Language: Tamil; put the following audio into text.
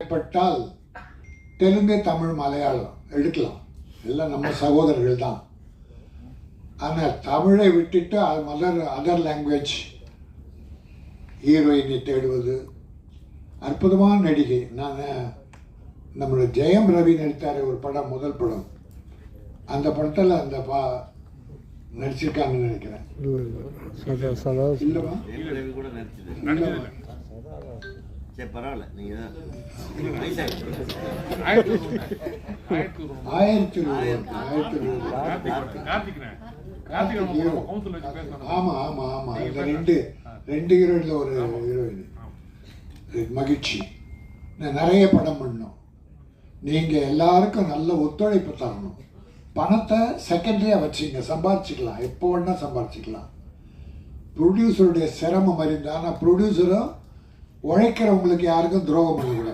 ஏற்பட்டால் தெலுங்கு, தமிழ், மலையாளம் எடுக்கலாம், எல்லாம் நம்ம சகோதரர்கள் தான். ஆனால் தமிழை விட்டுட்டு அதர் லாங்குவேஜ் ஹீரோயினை தேடுவது. அற்புதமான நடிகை. நான் நம்மளோட ஜெயம் ரவி நடித்தார் ஒரு படம், முதல் படம், அந்த படத்தில் அந்த நடிச்சிருக்காங்கன்னு நினைக்கிறேன். இல்லைவா? சரி பரவாயில்ல. நீங்கள் 1020 ஆமாம் ஆமாம் ஆமாம். இந்த ரெண்டு ஹீரோயினில் ஒரு ஹீரோயின் மகிழ்ச்சி. நிறைய படம் பண்ணோம். நீங்கள் எல்லாருக்கும் நல்ல ஒத்துழைப்பு தரணும். பணத்தை செகண்டரியாக வச்சுங்க, சம்பாதிச்சிக்கலாம், எப்போ வேணால் சம்பாதிச்சிக்கலாம். ப்ரொடியூசருடைய சிரமம் அறிந்தால், ஆனால் ப்ரொடியூசரும் உழைக்கிறவங்களுக்கு யாருக்கும் துரோகம் பண்ணக்கூடாது.